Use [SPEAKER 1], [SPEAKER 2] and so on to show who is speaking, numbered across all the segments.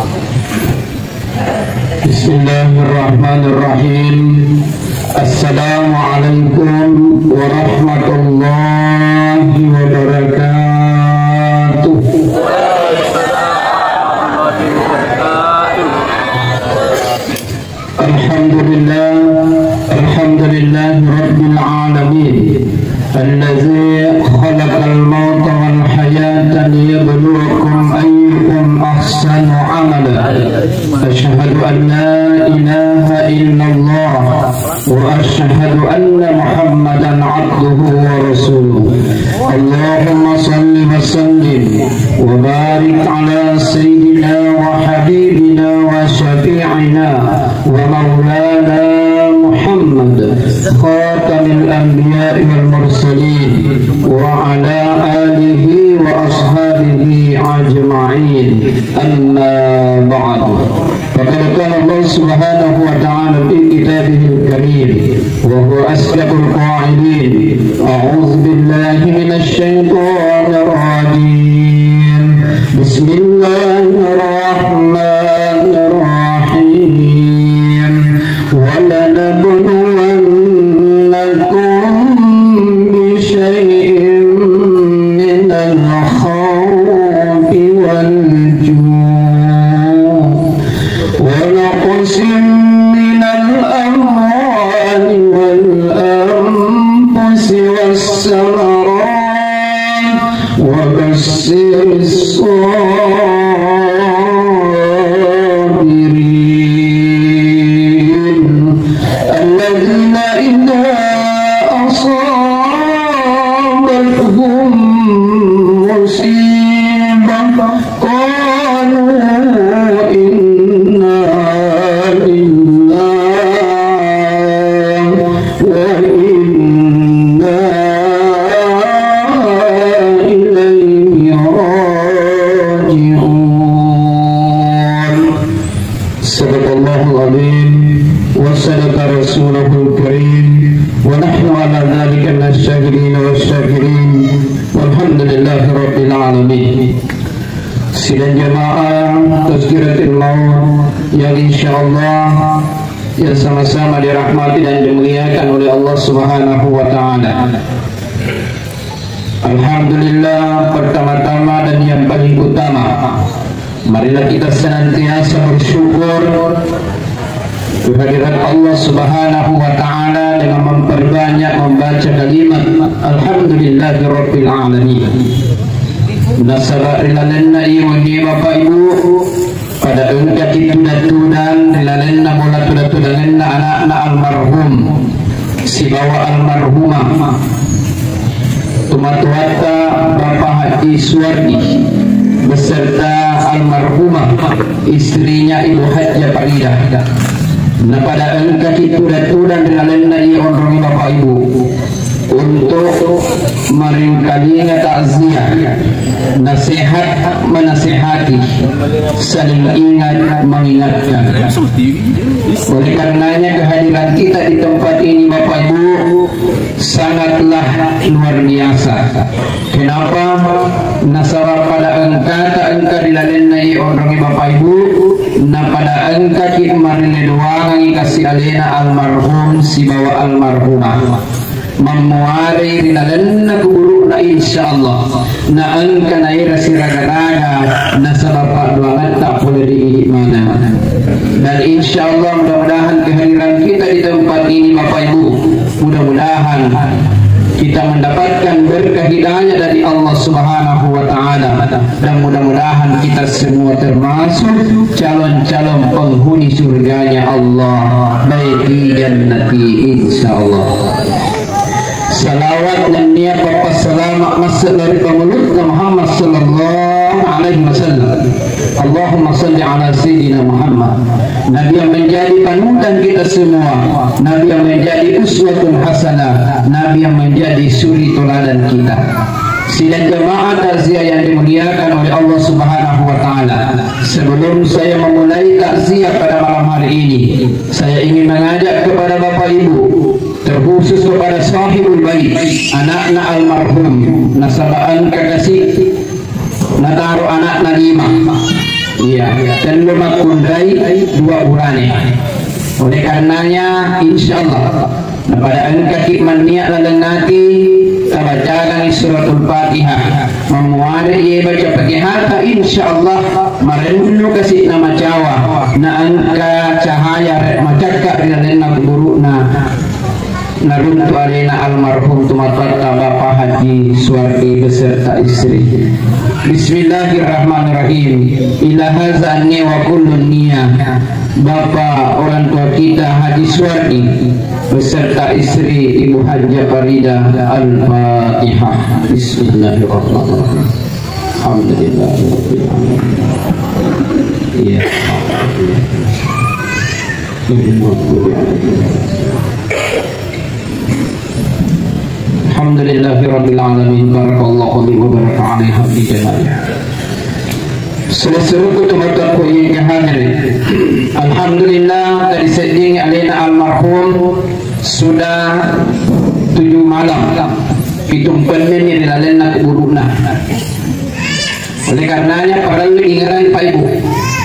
[SPEAKER 1] Bismillahirrahmanirrahim. Assalamualaikum warahmatullahi wabarakatuh. Alhamdulillah rabbil alamin. Allazi khalaqal mauta wal hayata liyabluwakum ayyukum ahsanu amala. Asyhadu an la ilaha illallah wa asyhadu anna Muhammadan abduhu wa rasuluh. Allahumma salli wa sallim wa barik ala sayyidina wa habibina wa syafi'ina wa maulana Muhammad khatamil anbiya'i wal mursalin wa ala alihi wa ashabihi ajma'in. Amma ba'du. Faqad qala Allah subhanahu wa ta'ala fi kitabihil karim wa huwa asdaqul qa'ilin. A'udzu billahi minasy syaithanir rajim. Bismillahirrahmanirrahim. Wa lanabluwannakum bi syai'in minal khawfi wal ju' wa naqsim minal amwali wal anfusi was samarat wa basyirus sabirin alladzina idza asabatuhum musibah qalu inna lillahi wa inna ilayhi raji'un. Sadaqallahul azim wa sadaqa rasulul karim wa nahnu ala dzalika minasyahidin wasyakirin walhamdulillahi rabbil alamin. Sidang jamaah Tazkiratul Maut yang insyaallah yang sama-sama dirahmati dan dimuliakan oleh Allah Subhanahu wa taala. Alhamdulillah, pertama-tama dan yang paling utama, marilah kita senantiasa bersyukur kehadirat Allah Subhanahu wa taala dengan memperbanyak membaca kalimat alhamdulillahirabbil alamin. Nasaba rilalenna iwagi Bapak Ibu pada engkau kita tudan rilalenna bola tudan anak-anak almarhum si bawa almarhumah tumatuata Bapak Haji Suwardi beserta almarhumah istrinya Ibu Hajjah Faridah. Nah pada engkau kita tudan rilalenna iwagi Bapak Ibu untuk meringkalinya takziah, nasihat menasihati, saling ingat mengingatkan. Oleh karenanya kehadiran kita di tempat ini Bapak Ibu sangatlah luar biasa. Kenapa? Nasara pada engkau dilalenai orang Bapak Ibu, na pada engkau kita marileduangi kasih alena almarhum si bawa almarhumah. Memuari rinalenna kuburukna insyaallah na angka naira siraga-raga na sabab doangan tak boleh diimana. Dan insyaallah mudah-mudahan kehadiran kita di tempat ini Bapak Ibu, mudah-mudahan kita mendapatkan berkah hidayah dari Allah Subhanahu wa taala dan mudah-mudahan kita semua termasuk calon-calon penghuni surganya Allah baik di jannati insyaallah. Salawat dan niat Bapak selamat masuk dari pemeluk Muhammad sallallahu alaihi wasallam. Allahumma salli ala sayyidina Muhammad. Nabi yang menjadi panutan kita semua, Nabi yang menjadi uswatun hasanah, Nabi yang menjadi suri teladan kita. Sidang jemaah takziah yang dimuliakan oleh Allah Subhanahu wa taala. Sebelum saya memulai takziah pada malam hari ini, saya ingin mengajak kepada Bapak Ibu, terkhusus kepada sahibul bait, anak-anak almarhum, nasabaan kekasih, nataruh anak-anak 5 Iya, dan lumakundai 2 bulan. Oleh karenanya insyaallah pada angka hikman niat dan nanti bacakan suratul Fatihah memuari ia baca pakai harta insyaallah merenung kasih nama Jawa na angka cahaya macakak rilana burukna naruntu alena almarhum tumatarta Bapak Haji Suwardi beserta istri. Bismillahirrahmanirrahim. Ila hazanni wa kullun niyah. Bapak orang tua kita Haji Suwardi beserta istri Ibu Hajjah Farida. Al-Fatihah. Bismillahirrahmanirrahim. Alhamdulillah. Ya. Alhamdulillahirabbil alamin. Barakallahu bi wa baraka alaiha bi jamaliha. Seluruh teman-teman yang hadir, alhamdulillah dari seding alena almarhum sudah 7 malam hitung pemen yang dilalena keburukna. Oleh karenanya perlu ingaran Pak Ibu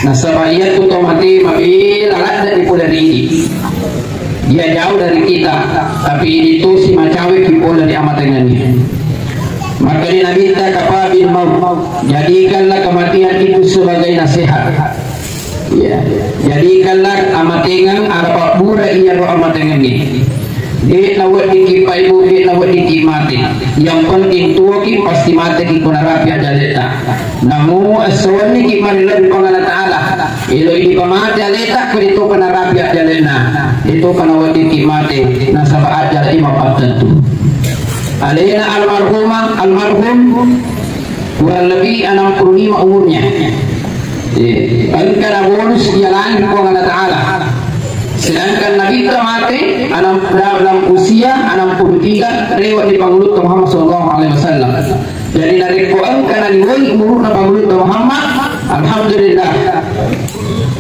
[SPEAKER 1] nasabahiyat otomatis mabil alat dari dari ini. Dia jauh dari kita, tapi itu si macawe kipol dari amat dengannya. Maka dia Nabi kita kapabil maut, jadikanlah kematian itu sebagai nasihat. Ya, jadikanlah amat dengan arapa bura ia doa amat dengannya. Dia nawat dikipai ibu, dia nawat dikimati. Yang penting tua ki pasti mati ki kuna rapi aja leta. Namu aswan ni ki marilah Allah Taala. Ilo ini pamati aleta ku itu kuna rapi aja lena. Itu kana wati dikimati. Nasabah aja imam tertentu. Alena almarhum kurang lebih 65 umurnya. Angkana bonus jalan ku Allah Taala. Sedangkan Nabi kita mati dalam usia 63 lewat di pangulut Muhammad SAW. Jadi dari Quran karena diwoi umur pangulut Muhammad, alhamdulillah.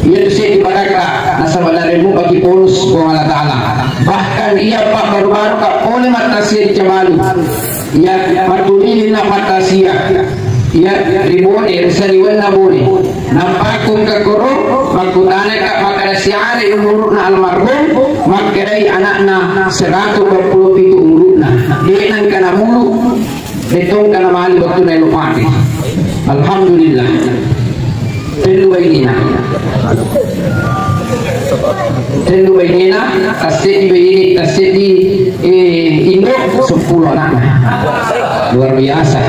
[SPEAKER 1] Ia disini barakah nasabah dari mu bagi bonus Allah Taala. Bahkan ia pak baru-baru kak oleh matasia di Jamalu. Ia matulini na matasia. Ia ribone sariwan nabone. Nampakung kekoro makutane kak makarasiari umurna almarhum makirai anakna 127 umurna. Dia nang kana mulu betong kana mali waktu na lupati. Alhamdulillah. Telu bainina. Telu bainina tasik di Indo 10 anak. Luar biasa.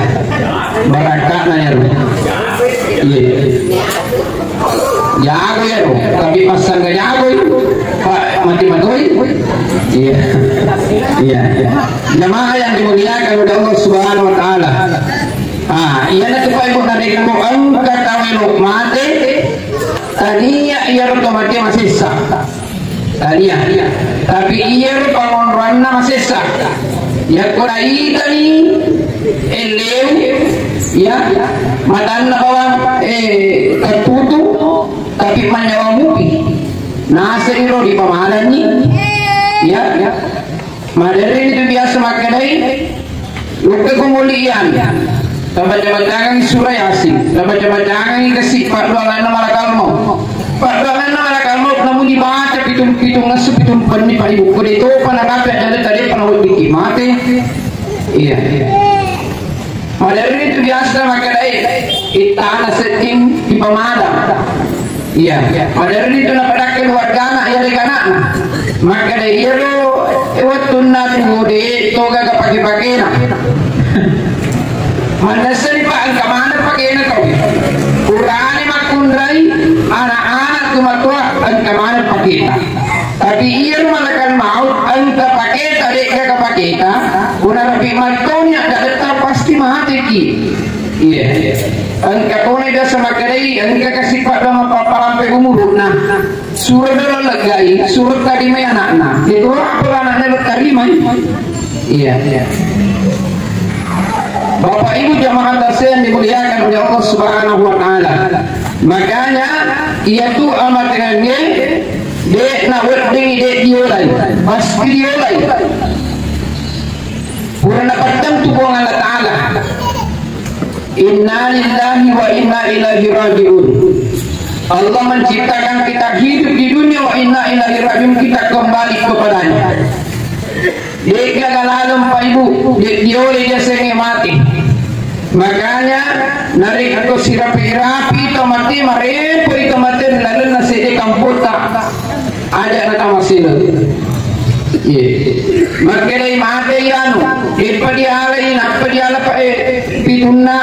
[SPEAKER 1] Barakah ya ru. Iya. Jago ya ru. Tapi pasang gak jago Pak mati-mati. Iya. Iya. Jamaah yang dimuliakan oleh Allah Subhanahu wa taala. Iya na tuh Ibu tadi kamu angkat tawelu mati. Tadinya ia otomatis masih sah. Tadinya. Tapi ia pengonranna masih sah. Ya kurai tadi elew ya matan bawang ketutu tapi manyawa mupi nasiro di pamahalan ni ya madari itu biasa makanai luka kemuliaan baca-bacakan surah Yasin baca-bacakan kasih Pak Dolan Malakalmo Pak Dolan Malakalmo namun dibaca pitung nasup pitung penih Pak Ibu itu panarapi ada tadi panawut dikimati iya madari itu biasa makanai itana setim di pemadam iya madari itu napadake warga anak ya dekana makanai iro waktu nabi toga kapake-pake na mandasari Pak angka mana pakai na kau kurani makundrai anak-anak kumatua angka mana pakai na tapi iya malakan maut angka pakai tadi kagak pakai na kuna rapi martonya tak tetap pasti mati ki iya angka kau ni dah sama kadai angka kasih Pak dalam apa sampai umur nah surat dalam legai surat tadi mai anak-anak itu apa anaknya terima iya Bapak Ibu jamaah tasya yang dimuliakan oleh Allah Subhanahu wa taala. Makanya ia tu amat dengannya dek nak wording dek diolai. Pasti diolai. Pura dapatkan tu Allah Taala. Inna lillahi wa inna ilaihi raji'un. Allah menciptakan kita hidup di dunia, wa inna ilaihi rajiun, kita kembali kepadanya. Dia gagalum Pak Ibu, dia oleh dia sengi mati. Makanya narik aku sirapi-rapi itu mati, marepo itu mati, lalu nasi di kamputa ada nak masih. Maka dari mati anu, ipa dia alai, apa dia ala pituna,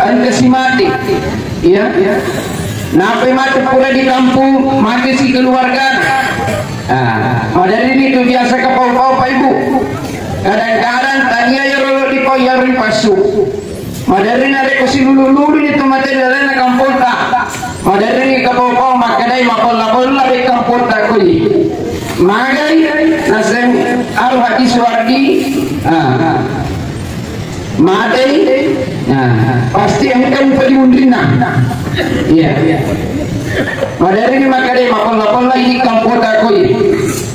[SPEAKER 1] anda si mati, ya. Napa mati pula di kampung, mati si keluarga. Padahal ini itu biasa kepau-pau Pak Ibu. Kadang-kadang tanya ya rolo di pau ya ripasu. Padahal ini ada kusi lulu-lulu itu mati dalam kampung tak. Padahal ini kepau-pau makadai makola-kola di kampung tak kui. Magai nasem al hadis wardi. Madai, pasti yang kamu pergi undrina. Iya. Padahal ini makadai makola-kola ini kampung tak kui.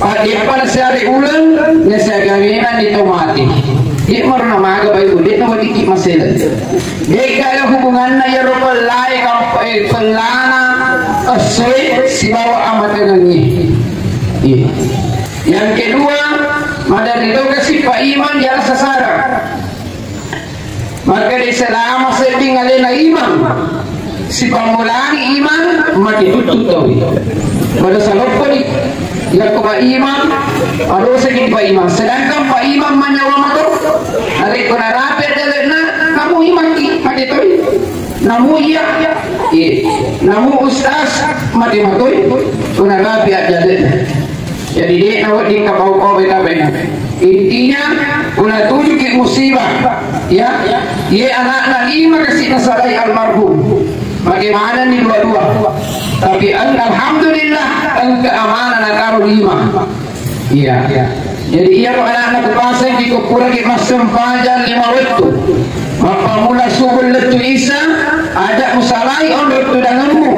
[SPEAKER 1] Pada sehari ulang, nasi agawinan itu mati. Dia maruna maga bayu, dia nama dikit masalah. Dia kalau hubungannya ya rupal lai kampai pelana asoy si bawa amat dengannya. Yang kedua, madar itu kasih Pak Iman jalan sasaran. Maka di selama setting alena iman, si pemulani iman mati tutup tahu. Pada salopon ya Pak Imam, aduh sakit Pak Imam. Sedangkan Pak Imam menyawa matur, hari kena rapi adalah kamu imam mati tu, namu iya, namu ustaz mati matur, kena rapi adalah. Jadi dia nak di kapau-kapau beda-beda. Intinya, kena tuju ke musibah, ya, anak-anak 5 kasih nasarai almarhum. Bagaimana nih dua-dua? Tapi alhamdulillah keamanan naruh 5. Iya. Jadi ia anak-anak pasang di kupura di masam pajan 5 waktu. Maka mula subuh letu isa ada musalai on letu denganmu.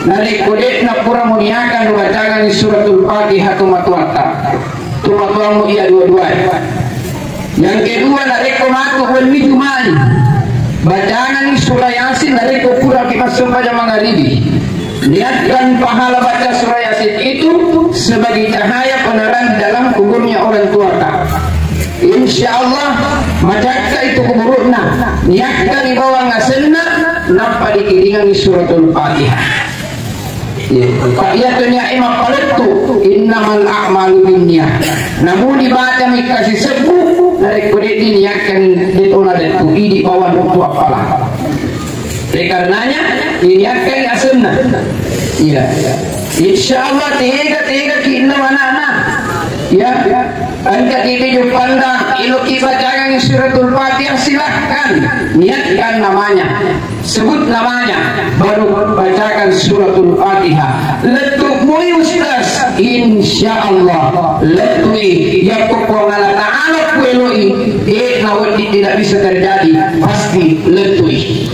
[SPEAKER 1] Nari kodek nak pura muniakan bacakan suratul Fatihah tumatuata. Tumatuamu ia dua-dua. Yang kedua nari komatu wani jumani. Bacaan surah Yasin dari kupura kita sembahyang magharibi. Niatkan pahala baca surah Yasin itu sebagai cahaya penerang dalam kuburnya orang tua tak. Insya Allah baca itu kuburnya. Niatkan di bawah ngasenna nampak di kiringan suratul Fatihah. Fa'iyatunya imam qalatu innamal a'malu binniyah. Namun dibaca mikasi sepuh dari kulit diniatkan dituna dan tuhi di bawah untuk apalah. Oleh karenanya diniatkan asana. Iya. Insyaallah tiga kita mana-mana. Ya. Angkat ini jupanda iluki bacakan suratul Fatihah silahkan niatkan namanya, sebut namanya, baru bacakan suratul Fatihah. Letuk mui ustaz, insyaallah letui ya Allah Taala kueloi nawati tidak bisa terjadi, pasti letui.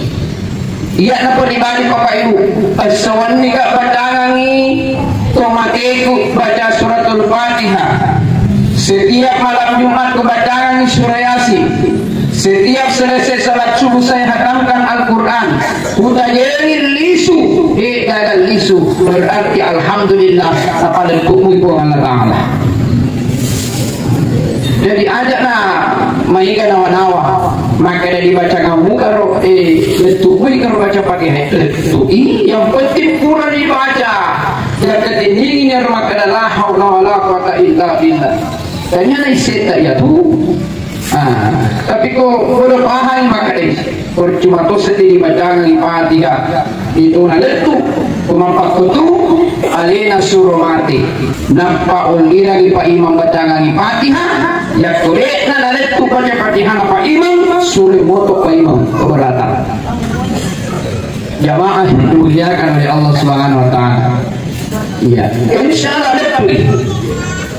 [SPEAKER 1] Iya napa dibalik Bapak Ibu asawan ni gak bacangangi tomateku baca suratul Fatihah. Setiap malam Jumat kebacakan surah Yasin. Setiap selesai salat subuh saya hatamkan Al-Quran. Udah jadi lisu, gagal lisu. Berarti alhamdulillah apa lekumu ibu Allah Taala. Jadi ajaklah maika nawa-nawa. Maka dia dibaca kamu kalau letui kalau baca pakai letui. Yang penting pura dibaca. Jangan ketingginya maka la haula wala quwata illa billah. Tanya nak isi tak ya tu? Tapi kau boleh paham maka ini. Percuma tu sendiri baca di Fatihah itu nak tu. Pemampak tu alina suruh mati. Nampak oleh lagi Pak Imam baca di Fatihah. Ya korek nak tu baca Fatihah Pak Imam suruh motok Pak Imam keberatan. Jamaah dimuliakan oleh Allah Subhanahu Wa Taala. Iya. Insyaallah betul.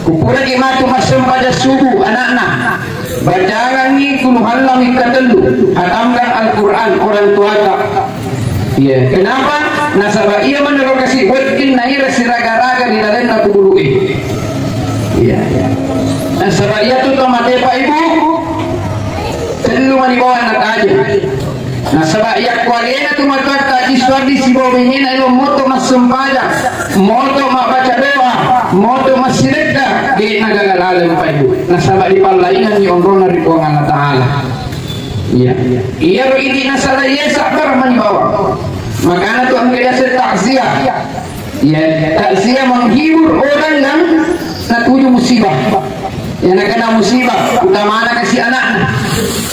[SPEAKER 1] Kupura imatu masam pada subuh anak-anak bacakan ni kuluhallah ikatelu hatamkan Al-Quran orang tua tak. Ya. Kenapa? Nasabah ia menerokasi wekin naira siraga-raga di dalam aku dulu Iya. Nasabah ia tu tomate Pak Ibu telu mani bawa anak aja. Nah sebab yak kualena tu matata iswardi si bawingin ilo moto mas sempaya, moto mak baca doa, moto mas sireka di nagagalalam pa ibu. Nah sebab di palainan ni onrona ri ko Allah Taala. Iya. Iya ro ini nasalah iya sabar manibawa. Makanya tu ang kaya sa takziah. Ya, takziah menghibur orang yang natuju musibah. Yang nak kena musibah, utama anak kasih anak.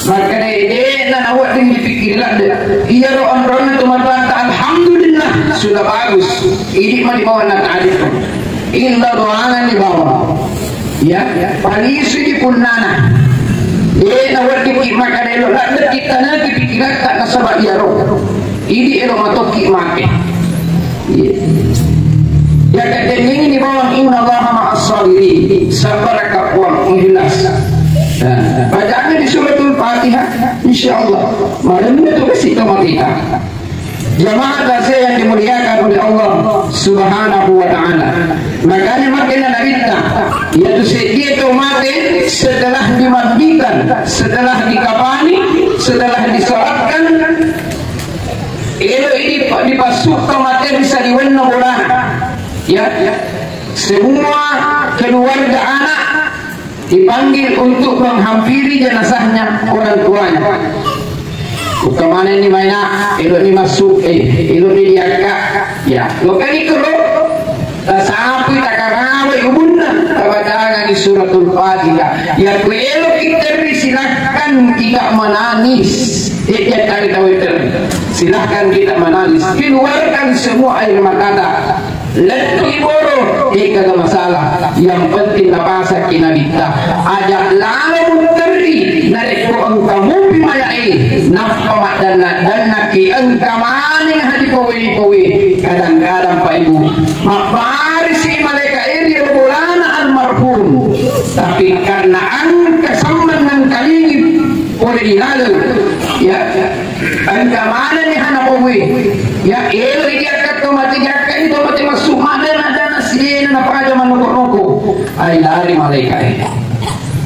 [SPEAKER 1] Maka dia nak awak dengan dipikirlah dia. Ia roh-roh itu mata alhamdulillah sudah bagus. Ini mah dibawa nak adil. Indah doangan dibawa. Ya, panisu di punana. Awak dipikir maka dia lah kita nak dipikiran tak nasabah ia roh. Ini elo matoki make. Ya kata ini di bawah inna Allah ma'as sabirin. Sabar kapuan ikhlas. Bacaannya di suratul Fatihah insyaallah. Malam itu kasih tahu kita. Jamaah yang dimuliakan oleh Allah Subhanahu wa taala. Makanya makin narita yaitu dia itu mati setelah dimandikan, setelah dikafani, setelah disolatkan. Ini dipasuk mati bisa diwenna bulan. Ya, semua keluarga anak dipanggil untuk menghampiri jenazahnya orang tuanya. Kemana ini banyak, ilo ini masuk, ilo ini diangkat. Ya, lo kan itu lo, sapi tak karawa ibunda, tawadangan di suratul Fatihah. Ya, ilo kita silakan tidak menangis. Dia tarik tahu itu. Silakan kita menangis. Keluarkan semua air mata. Letih boro, kagak masalah. Yang penting napasa kinabita. Ajak lalu teri, narik ko kamu pimayai. Nafkamat dan naki engkamani hadi pawi. Kadang-kadang Pak Ibu, mapari si malaikat ini bulan almarhum. Tapi karena angka samman kali boleh dilalu. Ya, engkamani ni hana pawi. Ya, elo dia kata mati jakai itu mati masuk madana sini na pakaja manukuk ay lari malaikat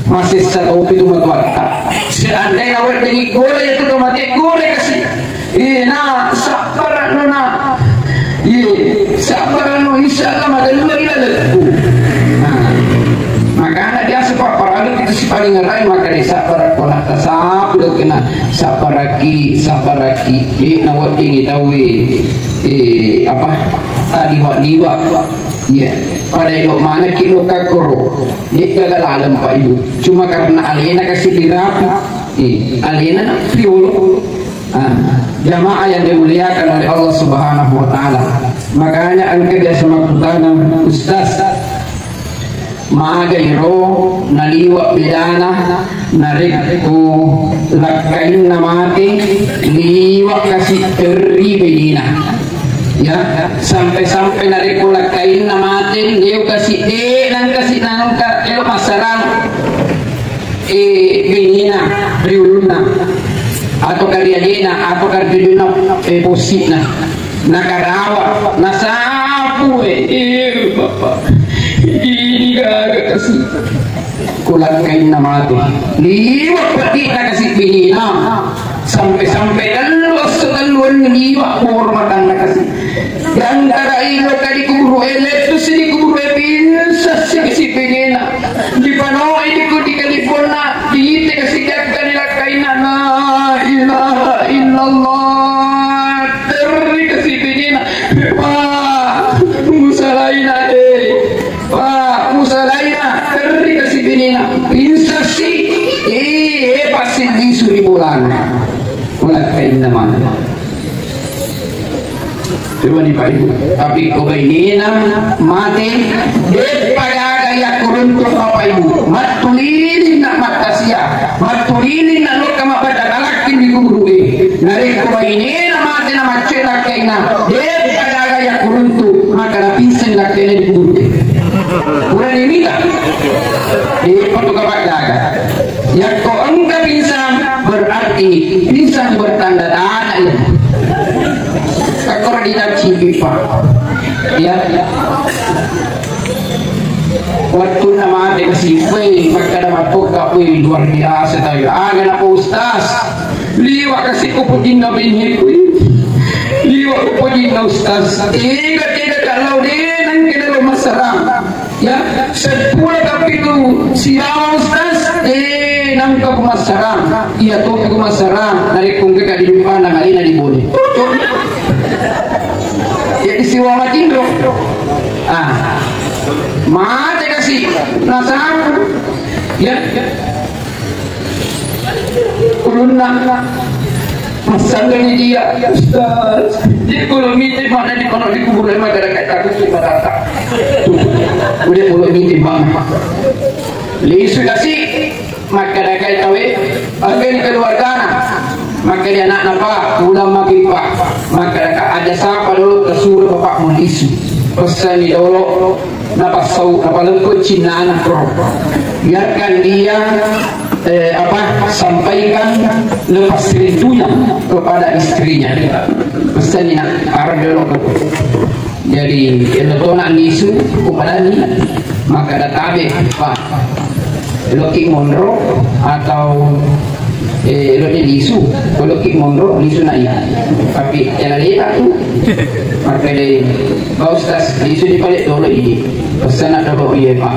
[SPEAKER 1] masih satu itu matwata seandainya awak tinggi gole itu mati gole kasih na sabar na sabar no insyaallah madana ilalah maka dia sebab para itu si paling ngerai maka dia sabar pola tasab udah kena sabaraki nawat tinggi tahu apa liwat ya pada ilok mana kilo kakoro dia gagal alam Pak Ibu cuma karena alena kasih dirapi alena priolo jamaah yang dimuliakan oleh Allah Subhanahu wa taala makanya angka dia sama tangan ustaz magairo naliwa bidana narikku lakain namati liwa kasih teribina ya sampai narikku lakain namati dia kasih kasih nangka masarang binina riuluna atau kalianina atau kardina positna nakarawa nasapu bapak ini gak kasih kulat kain nama tu liwat pati nak kasih binina sampai daluan liwat hormatan nak kasih dan karai lo kali kuburu elet tu sini kuburu pinsa si kasih binina di panoi di California di te kasih jaga di lakaina la ilaha illallah teri kasih binina wah musalaina musalaina teri kasih binina pinsa si pasti di suri bulan lakaina mana coba nih Pak Ibu tapi kobainina mati pada gaya kuruntuk Bapak Ibu matulinin nak matasia matulinin nak luka mapada galakin di gurui nari kobainina mati nama cetak kaina pada gaya kuruntuk maka napinsan nak kaina di gurui kurang ini tak di petugas daga yang kau enggak pinsan berarti pinsan bertanda tanda ya kakor tidak cipi Pak ya waktu nama ada kasih maka dapat buka luar biasa tahu agak apa ustaz liwa kasih kupujin na binhi ko liwa kupujin na ustaz tidak kalau din ang kinalo masarang ya sepuluh kapito siya ustaz nang ka masarang iya to ka masarang narik kung ka di lupa nang alina di boleh ya isiwa matindro mate kasih nasaan ya kulunna masanggan dia ustaz di kulo miti mana di kono di kubur lema gara kaya takut tu barata udah kulo miti mana lisu kasih maka dah kaya tawe agen keluarga maka dia anak napa ulang makin pak maka ada siapa dulu kesuruh bapak mau isu pesan di dulu napa sau napa lengkut Cina anak roh biarkan dia sampaikan lepas rindunya kepada istrinya pesan nak arah dulu jadi kalau nak isu kepada ni maka dah tabe pak loki monro atau lo ni isu kalau ki monro isu nak ya tapi jangan lihat tu maka dia bau stas isu di balik dulu ini pesan ada bau iya pak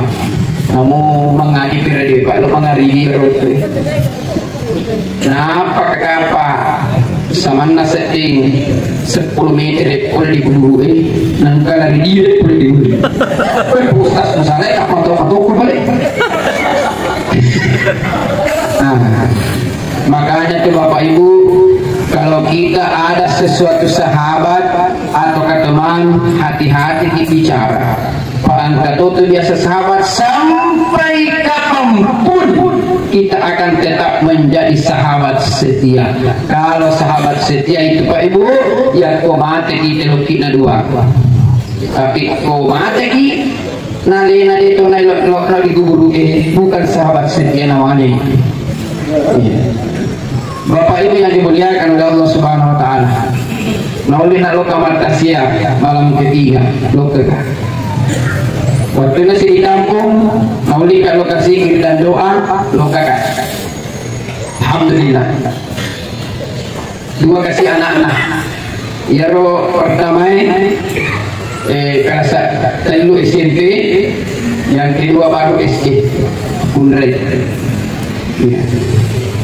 [SPEAKER 1] kamu mengaji periode pak lo mengaji periode kenapa kakapa sama naseting 10 meter pun di bulu nangka dari dia pun di bulu pusat misalnya apa toko balik makanya tuh bapak ibu kalau kita ada sesuatu sahabat atau teman hati-hati bicara Pak itu biasa sahabat sampai kapanpun kita akan tetap menjadi sahabat setia. Kalau sahabat setia itu Pak Ibu ya kau mati kita lukina dua tapi kau mati nalina itu nalok di guru bukan sahabat setia namanya. Bapak Ibu yang dimuliakan oleh Allah Subhanahu Wa Taala. Nauli nak loka martasia malam ketiga loka. Waktu nasi di kampung, nauli kan loka zikir dan doa loka kan. Alhamdulillah. Dua kasih anak-anak. Ya roh pertama kerasa telu SMP, yang kedua baru SD Unrai. Ya.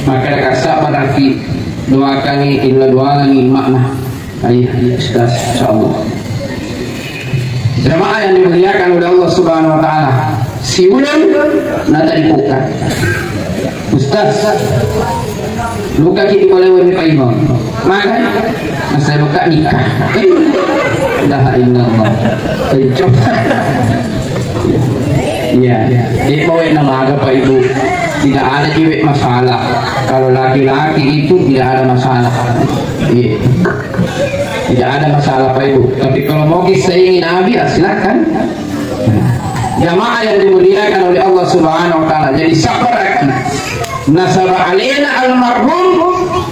[SPEAKER 1] Maka kasar berarti doakan ini doakan makna ayah ustaz insyaallah. Jemaah yang dimuliakan oleh Allah Subhanahu Wa Taala, si ulang nata dibuka ustaz luka kita boleh wani paimon maka masa luka nikah dah inallah coba ya mau nama agak Pak Ibu tidak ada cewek masalah kalau laki-laki itu tidak ada masalah tidak ada masalah Pak Ibu tapi kalau mau kisah ingin Nabi silakan jamaah yang dimuliakan oleh Allah Subhanahu Wa Taala jadi sabar nasaba alina almarhum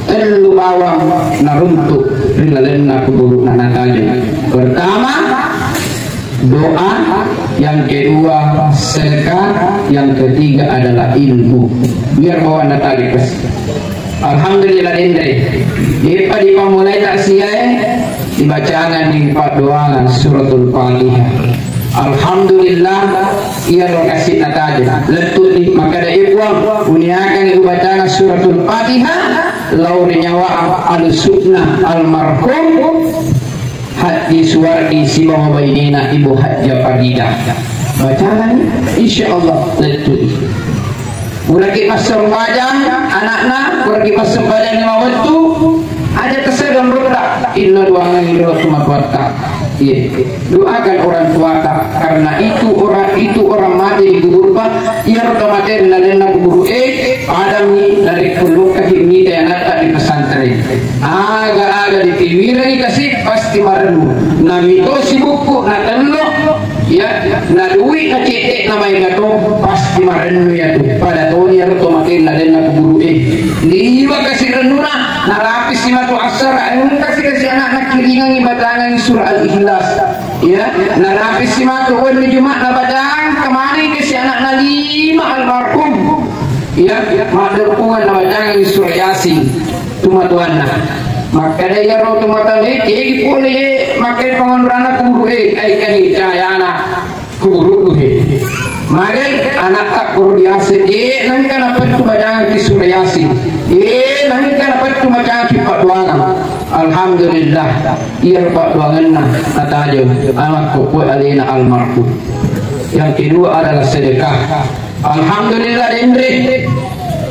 [SPEAKER 1] elu bawang naruntuk rilalena kuburu nanataja pertama doa, yang kedua sedekah, yang ketiga adalah ilmu. Biar bawa natali pes. Alhamdulillah dendri. Ipa di pamulai tak siai dibacaan di doangan suratul Fatihah. Alhamdulillah ia lokasi natali. Letut di maka ada ibuang uniakan ibu bacaan suratul Fatihah. Lauri nyawa al-sunnah al-marhum hati suardi si Muhammad Bainina Ibu Hajjah Faridah bacaan insyaallah letut uraki masuk wajah anak-anak uraki masuk badan lima waktu ada kesedang berdoa inna doangan ilo cuma kuatkan doakan orang tua karena itu orang mati di kubur pak ia roda mati lalena kubur adami dari kuluk kaki ini anak di pesantren aga di tiwira dikasih pasti marenu namito si buku na telo ya na duit na cetek na may gato pasti marenu ya tu pada tahun ya roda mati lalena kubur liwa kasih renuna narapis si matu asar kasih anak kiringan ibadangan surah al-ikhlas ya narapis si matu wal jumat na badang kemari kasih anak na 5 almarhum ya madukungan na badang surah yasin tumatuan na maka daya ro tumatan iti puli maka pangonrana kuburu ay kanita yana kuburu Mari anak tak perlu diasih, nanti kan apa itu bacaan di surah Yasin, nanti kan apa itu bacaan di Pakduangan. Alhamdulillah, ia Pakduangan kata aja, anak kuku alina almarhum. Yang kedua adalah sedekah. Alhamdulillah Indri,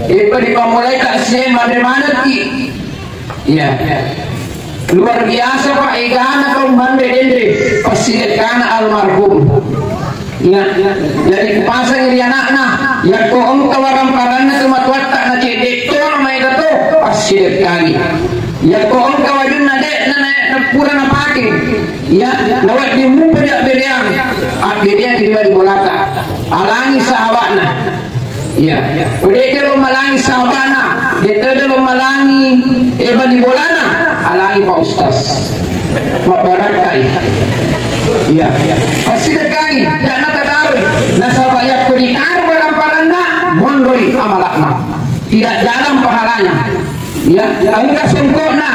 [SPEAKER 1] itu dimulai kasih mana ki, ya. Luar biasa Pak Igana kau mandi Indri, pasidekah almarhum. Ingat, jadi pasang ini anak-anak yang kau kawaran parana cuma tuatak na cedek tu ramai kata pasir kali yang kau kawaran nade nane pura na pakai ya lawat di muka dia beriang beriang di bolata alangi sahabatna ya udah kalau malangi sahabatna dia kalau malangi di bolana alangi Pak Ustaz Pak Barakai ya pasti sekali dan tahu nasabah yang berikan berampalanna mondoi amalakna tidak jalan pahalanya ya enggak sempurna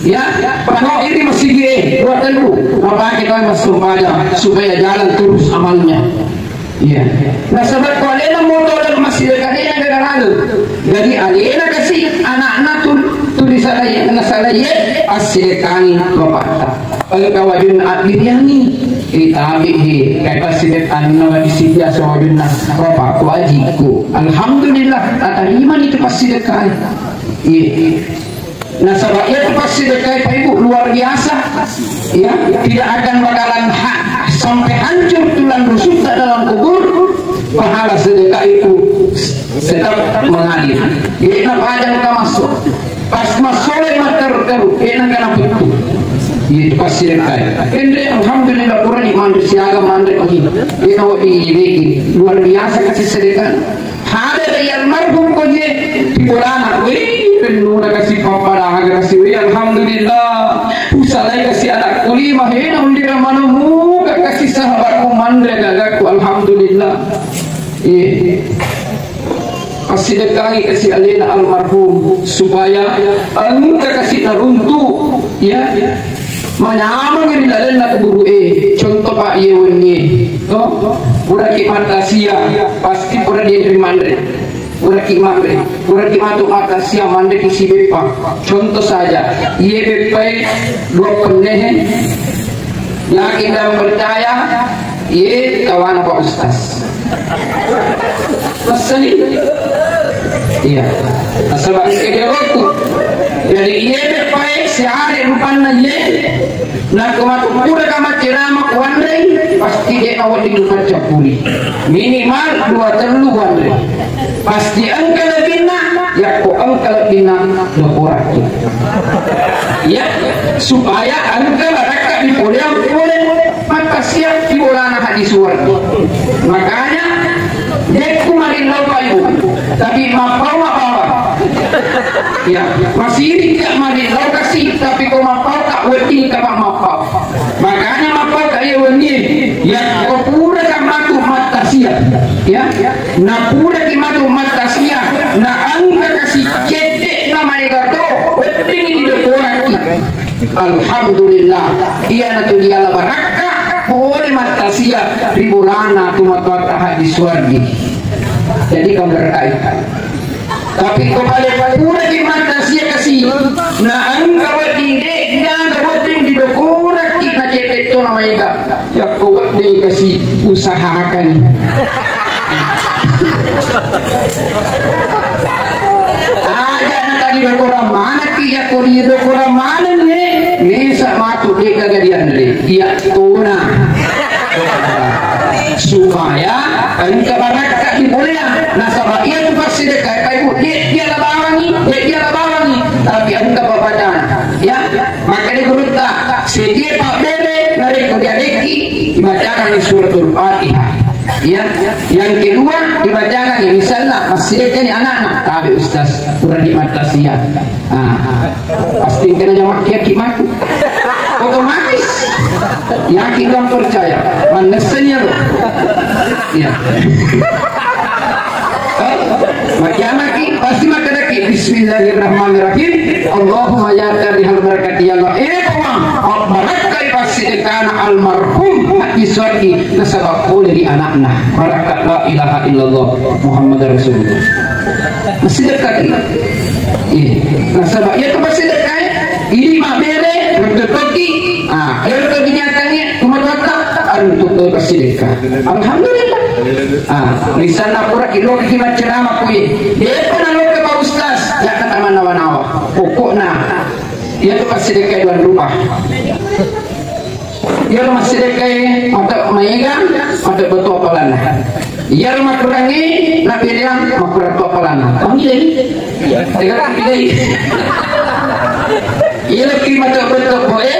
[SPEAKER 1] ya kalau ini masih dia buat dulu apa kita masuk supaya jalan terus amalnya ya nasabah kalau motor dan masih dekat yang lalu jadi alina kasih anak-anak tulisan nasalaya asyikani bapak Al-Kawajun Abdiani Itabihi Kapasitet Anna Disibya Sawajunna Bapak Wajiku Alhamdulillah Atariman itu pasti dekat Nah sebabnya itu pasti dekat Pak Ibu luar biasa ya tidak akan bakalan sampai hancur tulang rusuk dalam kubur pahala sedekah itu tetap mengalir ini apa aja masuk pas masuk terus enak kan apa itu itu pasti dekat. Ini alhamdulillah kurang di manusia agak mandek lagi. Ini luar biasa kasih sedekah. Ada yang marhum kau je di bulan wih penuh kasih papa dah kasih wih alhamdulillah. Usalai kasih anak kuli mah ini undi ramanu muka kasih sahabatku mandek agakku alhamdulillah. Kasih dekai kasih alina almarhum supaya engkau kasih naruntu ya. Menyamang ini dalam nak buru contoh Pak Yewengi, udah kimat Asia pasti udah dia terima udah kimat tu Asia mandek isi bepa. Contoh saja, ye bepa dua peneh, yakin dan percaya, ye kawan Pak Ustaz. Pesan iya, sebab itu jadi ye bepa sehari rupanya ye. Nah kematu udah kamat cerama kuandai pasti dia awal di lupa capuri minimal 2 terlu kuandai pasti angka lebih nak ya kok angka lebih nak leporak ya supaya angka mereka boleh maka siap di bola nak hadis suara makanya dia kumarin lupa ibu tapi mapau ya masih tidak mari lau kasih tapi kau mapau tak weti kau mapau makanya mapau kaya weni ya kau pura kamatu mata sia ya na pura kimatu mata sia na angka kasih cedek nama itu weti di depan alhamdulillah ia natu dia la baraka boleh mata sia ribulana tumat hadis wargi jadi kau berkaitan tapi kembali pura di mata sia kasih na angka wadi dan wadi di dokura kita cepet to namanya ya kau wadi kasih usahakan ada tadi dokura mana kia kau di dokura mana nih bisa matu di kagadian deh dia tuna supaya angka baraka diboleh nasabah ia tu pasti dekat ibu dia labawangi tapi angka bapadan ya maka dia berita setiap Pak Bebe dari kejadeki dibacakan suratul Fatihah ya yang kedua dibacakan misalnya masih dekat ni anak-anak tapi Ustaz kurang di mata sia pasti kena jawab kiamat otomatis yakin dan percaya manusia ya maki pasti makan lagi bismillahirrahmanirrahim. Allahumma ya tarihal barakati ya Allah. Barakai pasidekana almarhum hati suarki nasabak oleh anakna barakat la ilaha illallah Muhammad Rasulullah. Masih dekat ini. Nasabak ya masih dekat. Ini mah bere bertoki. Air kenyataannya cuma kata untuk kasih dekat. Alhamdulillah. Lisan apura kilo kimat ceramah kuy. Dia pernah lo ke Pak Ustaz. Ya kata mana-mana. Pokoknya dia tu kasih dekat dua rumah. Dia masih dekat mata megang mata betul apalan. Ia rumah kurangi nak bilang makurat apalan. Panggil dekat pilih. Ia lagi mata betul boleh.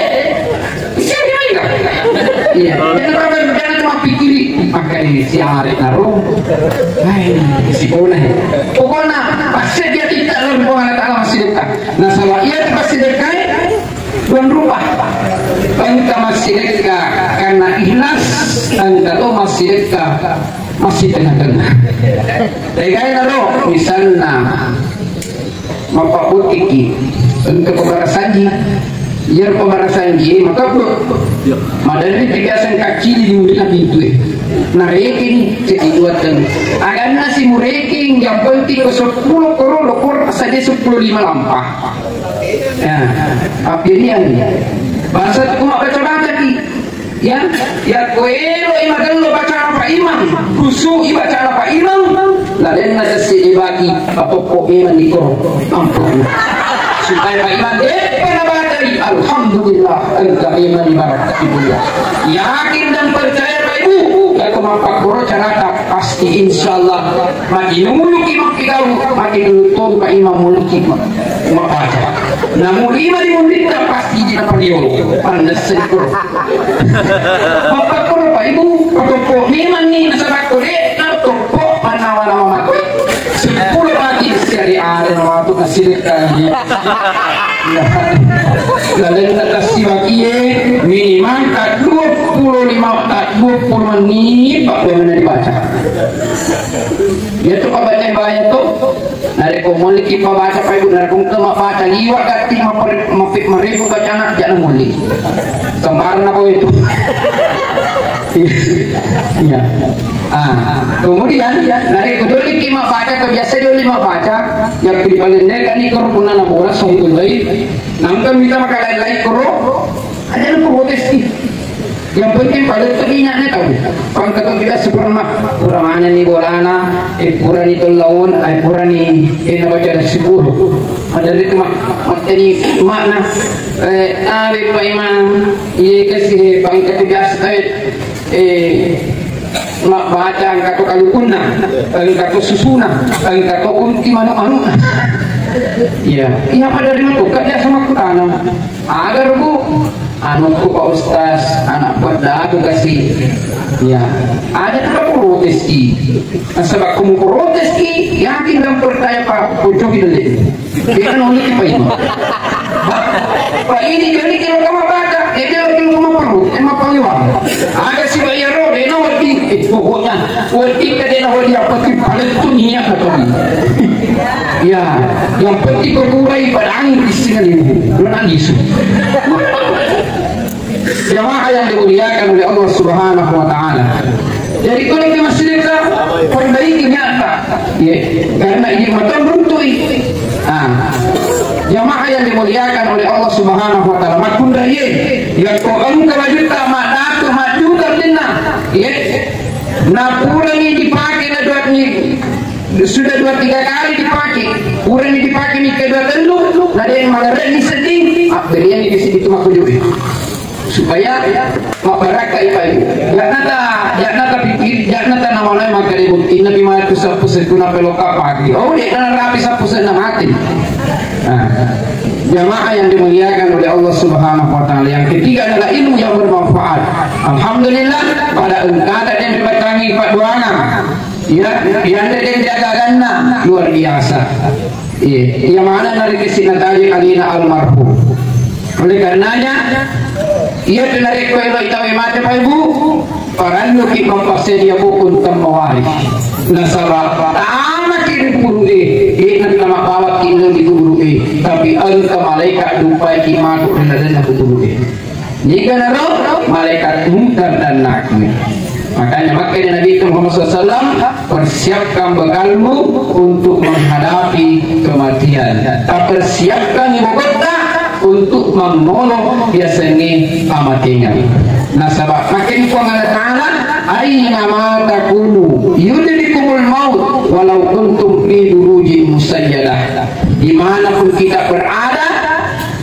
[SPEAKER 1] Iya, jangan cuma pikir pakai ini si Arif naruh, si Bona. Pokoknya pasti dia tidak lembong Allah Taala masih dekat. Nah sama ia masih dekat, tuan rumah. Engkau masih dekat karena ikhlas, engkau masih dekat masih tengah-tengah. Dekat naruh, misalnya Bapak Bukiki, engkau pembarasanji. Ia pembarasan dia maka madani biasa kecil di mulut pintu nareking sesuatu agar nasi mureking yang penting ke 10 korol saja 10 5 lampah ya apirian bahasa aku mau baca-baca ki ya koelo imadan lo baca apa imam kusu baca apa imam laden nasi si bagi apa kok iman di kor ampun supaya Pak Iman alhamdulillah engkau iman ibarat ibunya yakin dan percaya Pak Ibu kalau mampak boro carata pasti insyaallah makin muluki makikau makin dulu Pak Imam muluki mapaca namun iman dimundita pasti dia perdiolo pandas sekur mampak boro Pak Ibu topo memang nih nasarak kore topo mana-mana mati 10 mati dari ada waktu kasih dekat lalu kita kasih wakie minimal 20 menit Pak Bagaimana dibaca dia tuh Pak baca banyak tuh dari komuli kita baca Pak Ibu dari kumkema baca liwat kati meribu baca anak jangan muli kemarin apa itu ya kemudian dari kedua kita baca kebiasa dia 5 baca yang dibalinya kan ini korupuna na bola sahibul baik nangkan kita maka lain-lain korup ada yang protes yang penting pada telinanya tahu pangkat kita seperma kuramanya ni bolana pura ni tolawon pura ni baca dah 10 ada itu materi makna Pak Imam ia kasih pangkat biasa mak baca angka to kalukuna angka to susuna angka to unti manu iya pada dari itu kerja sama kutana agar bu anakku Pak Ustaz anak pada aku kasih ya ada tak protes ki sebab kamu protes ki yakin dan percaya Pak pucuk ini dia kan oleh Pak Imam Pak ini kali kalau kamu baca dia lagi kamu perlu emang panggilwan ada si bayaro dia nawati pokoknya wati dia nawati apa sih paling dunia kata ya yang penting berkurai pada angin di sini menangis jamaah yang dimuliakan oleh Allah Subhanahu wa taala. Jadi kalau kita masih dekat perbaiki nyata ya karena ini betul betul jamaah yang dimuliakan oleh Allah Subhanahu wa taala makun daya ya ko engkau majuta madatu maju karena ya na pulang ini dipakai na dua ni sudah 2-3 kali dipakai kurang dipakai ni kedua tentu ada yang malah ni sedih berian di situ aku juga supaya mabaraka ipai jangan pikir jangan nama nama keribut ini bima tu sapus kuna peloka pagi dia kan rapi sapus na mati jamaah yang dimuliakan oleh Allah Subhanahu wa taala yang ketiga adalah ilmu yang bermanfaat alhamdulillah pada engkau yang dibatangi Pak Duana ya yang ada jagaganna luar biasa yang mana dari kesina tadi alina almarhum oleh karenanya ia dari kuelo itawe mate Pak Ibu orang lu ki kompase dia bukun temawari nasaba tamat kini guru ingat nama bawat kini di guru tapi angka malaikat dupai kimat dan guru jika naro malaikat munkar dan nakir. Makanya Nabi Muhammad SAW persiapkan bekalmu untuk menghadapi kematian. Tak persiapkan ibu kota untuk menolong biasanya amatinya. Nah sebab makin Allah Ta'ala aina ma takunu yudrikumul maut walau kuntum fi burujin musayyadah. Dimanapun kita berada,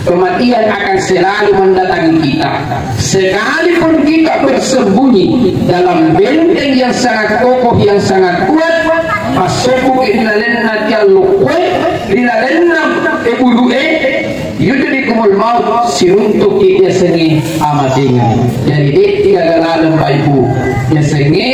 [SPEAKER 1] kematian akan selalu mendatangi kita. Sekalipun kita bersembunyi dalam benteng yang sangat kokoh, yang sangat kuat, masuk ke dalam tialukwe, di dalam ebulu'e, yudrikumul maut siruntuk dia sengi amatinya. Jadi tidak dalam baibu dia sengi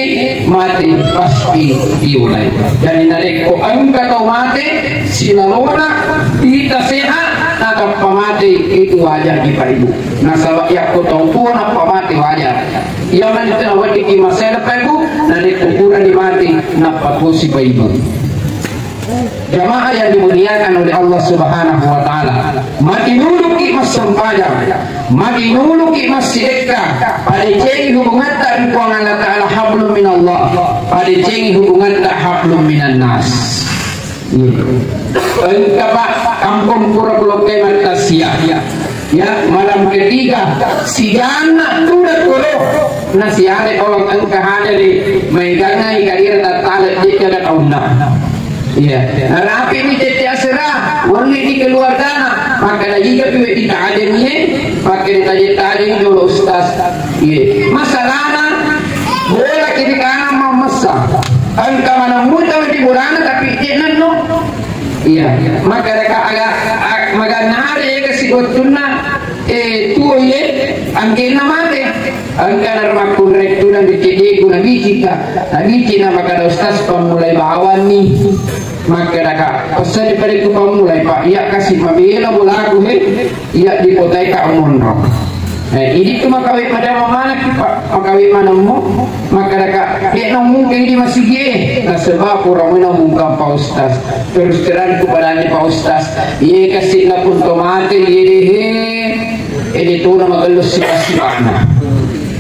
[SPEAKER 1] mati pasti diulai. Jadi nareko angka atau mati sinalona kita sehat akan pamati itu wajar di paibu. Nah sebab ya ko tahu tuan apa mati wajar. Yang nanti nak di masalah paibu nanti kuburan di mati nak pakusi paibu. Jamaah yang dimuliakan oleh Allah Subhanahu wa taala, mati dulu ki mas sempaya, mati dulu ki mas sedekah, pada jengi hubungan tak dengan Allah taala hablum minallah, pada jengi hubungan tak hablum minan nas. Engkau kampung Pura-Pulau Kemat Asia, ya malam ketiga si anak tuh koro nasi ada orang engkau ada di megangai kadir tak talat jika ada kauna. Iya, rapi ini jadi asera, wali di keluar dana, maka lagi kita tidak ada ni, pakai tadi dulu ustaz. Iya, masalahnya bola kiri kanan mau masa, angka mana muda di burana tapi jangan no. Iya, maka mereka agak nari kasih gotuna, tuh ye, angkin nama deh. Angka narmakun rektu dan dicedi guna biji ka, nabi cina maka ustaz pemulai bawan ni, maka mereka pesan daripada itu pemulai pak, ia kasih mabila bulaku ia dipotai ka umur. Ini tu makawin pada mana pak, makawin mana mu, maka mereka dia mungkin di masih ye, nah sebab orang mana mungkin pak ustaz, terus terang kepada ni pak ustaz, ia kasih nak pun tomate ini tu nama gelus siapa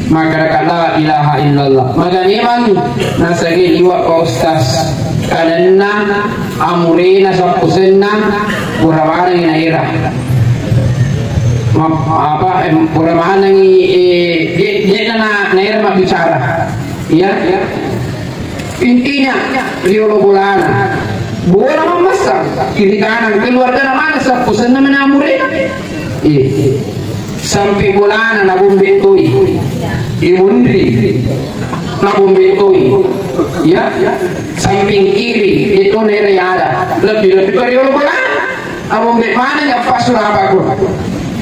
[SPEAKER 1] maka la ilaha illallah maka memang nasagi liwa ka ustaz kananna amurina sa pusenna purawana inaira apa purawana dia na naira bicara ya intinya riolo bulana bola mamasa kiri kanan keluarga mana sa pusenna mana amurina sampai bulan na bumbitui iundri na bumbitui ya samping kiri itu nereyada lebih dari bulan abumbit mana ya pasur apa ko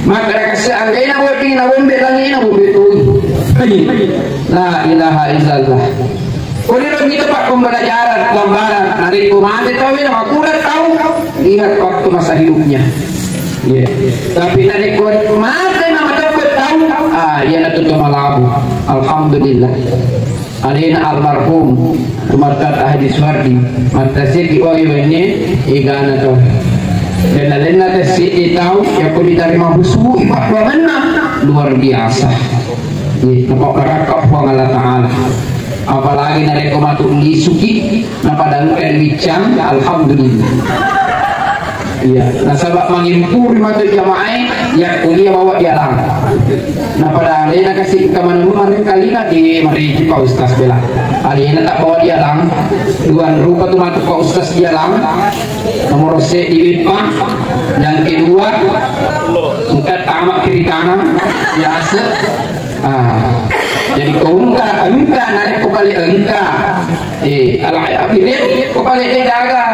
[SPEAKER 1] maka seandainya wadi na bumbit lagi na bumbitui la ilaha illallah. Oleh itu pak pembelajaran gambaran dari kumande tahu yang aku udah tahu lihat waktu masa hidupnya. Yeah. Tapi tadi kuat mata nama dapat tahu dia nak tutup malam. Alhamdulillah. Alina almarhum Tumartat Ahdi Swardi mata segi wagi ini igana tu. Dan alina tesi tahu yang kau diterima busu ibadah mana luar biasa. Ini nampak kerakap buang Allah Taala. Apalagi nari komatu lisuki, napadang kan bicang. Alhamdulillah. Iya, nah sebab mengimpuri mata jamaah yang kuliah bawa dia lang. Nah pada alina kasih kemana kemarin kali di mari Pak Ustaz bela. Alina tak bawa dia lang. Dua rupa tu mata Pak Ustaz dia lang. Nomor C di IPA dan kedua engkat tamak kiri kanan biasa. Jadi kau engkau naik kembali engkau. Akhirnya kembali dia jaga.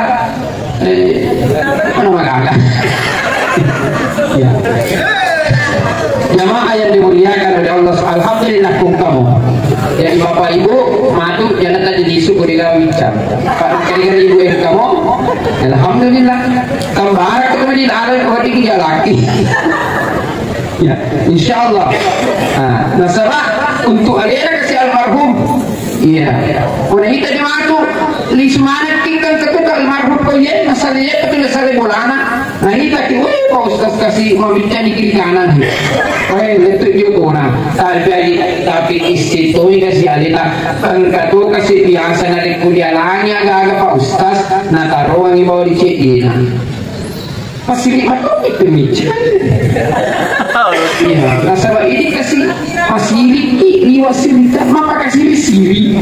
[SPEAKER 1] Mana maganda? Ya. Jamaah yang dimuliakan oleh Allah, alhamdulillah kum kamu. Jadi bapak ibu matu jangan tadi disu di gawican. Pak kira ibu kamu, alhamdulillah. Tambah kemudian ada orang tiga laki. Ya, insyaallah. Nah, sebab untuk alena kasih almarhum. Iya. Orang kita di matu, li semangat tinggal ketuk almarhum Nah ini tadi, Pak Ustaz kasih mau bicara di kiri kanan. Itu juga nah. Tapi istitu kasih alita. Engkau tu kasih biasa dari kuliah lanya agak Pak Ustaz. Nah taruh yang bawa di cekina. Masih lima tahun itu micin. Iya, nah sebab ini kasih masih liwasilita, maka kasih siri.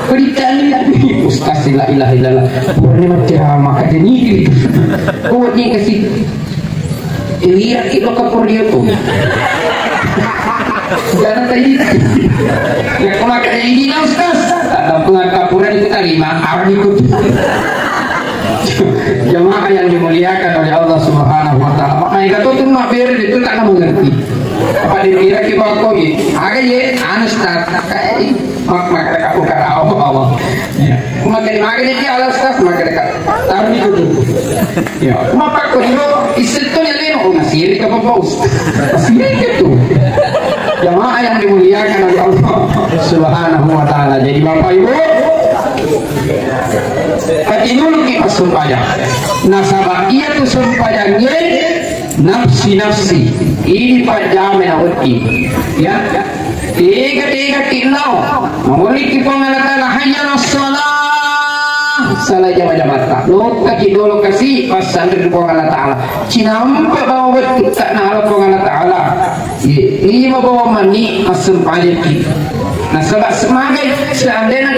[SPEAKER 1] Berikan ini Ustaz la ilaha illallah. Boleh macam maka ini. Oh ini kasih. Lihat itu kapur dia tu. Jangan tadi. Ya kalau kayak ini lah Ustaz. Ada pengakuan itu terima, apa ikut. Jemaah yang dimuliakan oleh Allah Subhanahu wa taala. Mereka tu mak biar itu tak mengerti. Apa dikira kita kau ni? Agak ye Ustaz kai mak mereka bukan Allah. Ya. Maka dia Allah Ustaz mereka. Tapi itu. Ya. Maka kau itu istilahnya leno masih ke Bapak Ustaz. Masih itu. Jemaah yang dimuliakan oleh Allah Subhanahu wa taala. Jadi Bapak Ibu Patinul kita sumpaya nasabah ia tu sumpayanya nafsi ini pajamen awati ya tiga kinau memiliki pengalatan hanya salah jamaah lo kaki dulu kasih pasal dari pengalatan Allah cinampak bawa betul tak nak pengalatan Allah ini bawa mani asumpaya nasabah sebagai seandainya